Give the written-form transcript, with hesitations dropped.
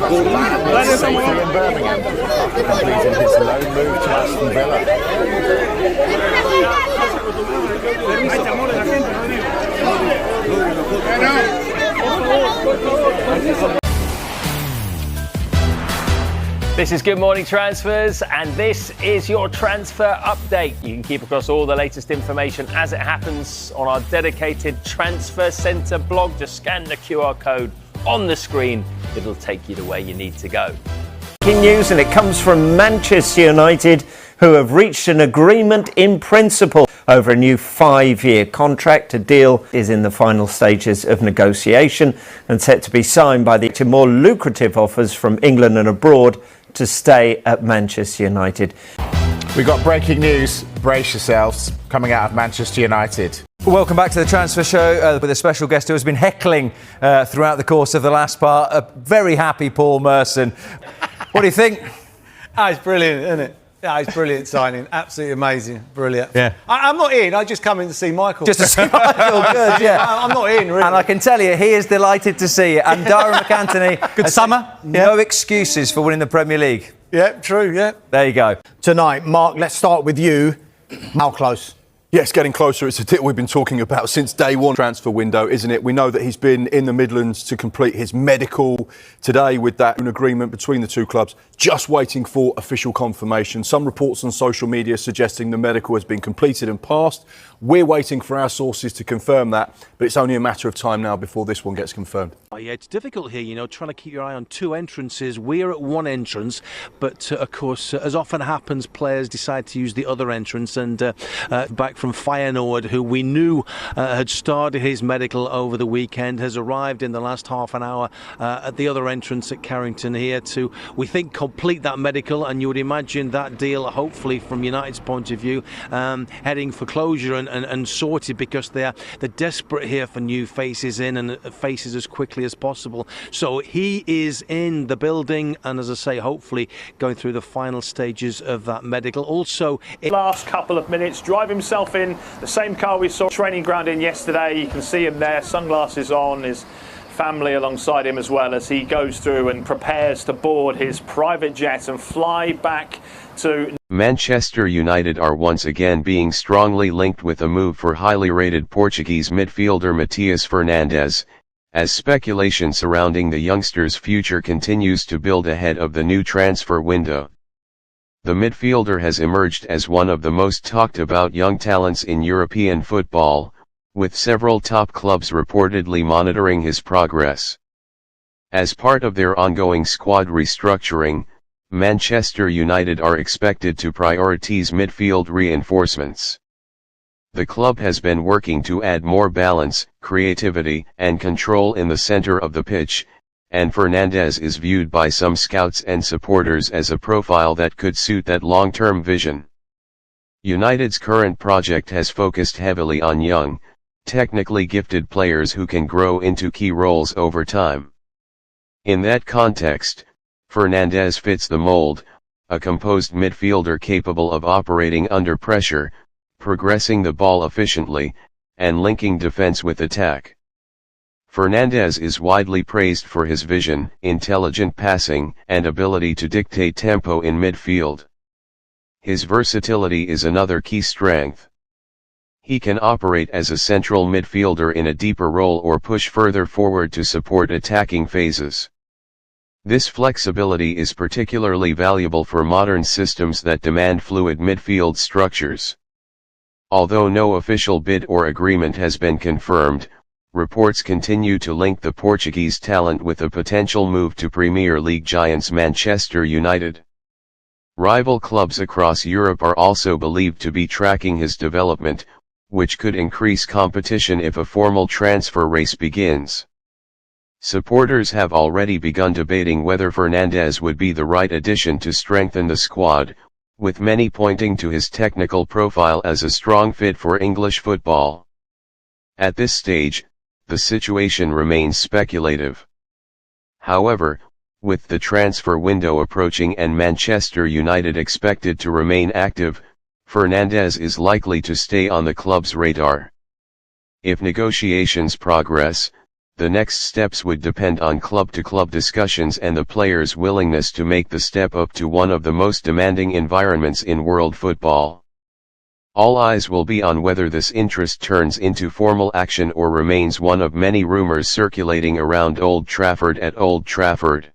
Safely in Birmingham, completing his loan move to Aston Villa. This is Good Morning Transfers, and this is your transfer update. You can keep across all the latest information as it happens on our dedicated Transfer Centre blog. Just scan the QR code on the screen. It'll take you to where you need to go. Breaking news, and it comes from Manchester United, who have reached an agreement in principle over a new 5-year contract. A deal is in the final stages of negotiation and set to be signed by the more lucrative offers from England and abroad to stay at Manchester United. We've got breaking news, brace yourselves, coming out of Manchester United. Welcome back to the Transfer Show with a special guest who has been heckling throughout the course of the last part. A very happy Paul Merson. What do you think? It's brilliant, isn't it? Yeah, it's brilliant signing. Absolutely amazing. Brilliant. Yeah. I'm not in. I just come in to see Michael. Just to see Michael, good, yeah. I'm not in, really. And I can tell you, he is delighted to see you. And Darren McAntony. Good summer. No excuses for winning the Premier League. Yeah, true, yeah. There you go. Tonight, Mark, let's start with you. How close? Yes, getting closer. It's a deal we've been talking about since day one transfer window, isn't it? We know that he's been in the Midlands to complete his medical today with that an agreement between the two clubs, just waiting for official confirmation. Some reports on social media suggesting the medical has been completed and passed. We're waiting for our sources to confirm that, but it's only a matter of time now before this one gets confirmed. Oh, yeah, it's difficult here, trying to keep your eye on two entrances. We're at one entrance, but of course, as often happens, players decide to use the other entrance. And back from Feyenoord, who we knew had started his medical over the weekend, has arrived in the last half an hour at the other entrance at Carrington here to, we think, complete that medical. And you would imagine that deal, hopefully from United's point of view, heading for closure and sorted, because they're desperate here for new faces in and faces as quickly as possible. So he is in the building, and as I say, hopefully going through the final stages of that medical. Also, last couple of minutes, drive himself in the same car we saw training ground in yesterday. You can see him there, sunglasses on, his family alongside him as well, as he goes through and prepares to board his private jet and fly back to Manchester United are once again being strongly linked with a move for highly rated Portuguese midfielder Mateus Fernandes, as speculation surrounding the youngster's future continues to build ahead of the new transfer window. The midfielder has emerged as one of the most talked about young talents in European football, with several top clubs reportedly monitoring his progress. As part of their ongoing squad restructuring, Manchester United are expected to prioritize midfield reinforcements. The club has been working to add more balance, creativity, and control in the center of the pitch, and Fernandes is viewed by some scouts and supporters as a profile that could suit that long-term vision. United's current project has focused heavily on young, technically gifted players who can grow into key roles over time. In that context, Fernandes fits the mold, a composed midfielder capable of operating under pressure, progressing the ball efficiently, and linking defense with attack. Fernandes is widely praised for his vision, intelligent passing, and ability to dictate tempo in midfield. His versatility is another key strength. He can operate as a central midfielder in a deeper role or push further forward to support attacking phases. This flexibility is particularly valuable for modern systems that demand fluid midfield structures. Although no official bid or agreement has been confirmed, reports continue to link the Portuguese talent with a potential move to Premier League giants Manchester United. Rival clubs across Europe are also believed to be tracking his development, which could increase competition if a formal transfer race begins. Supporters have already begun debating whether Fernandes would be the right addition to strengthen the squad, with many pointing to his technical profile as a strong fit for English football. At this stage, the situation remains speculative. However, with the transfer window approaching and Manchester United expected to remain active, Fernandes is likely to stay on the club's radar. If negotiations progress, The next steps would depend on club-to-club discussions and the player's willingness to make the step up to one of the most demanding environments in world football. All eyes will be on whether this interest turns into formal action or remains one of many rumours circulating around Old Trafford at Old Trafford.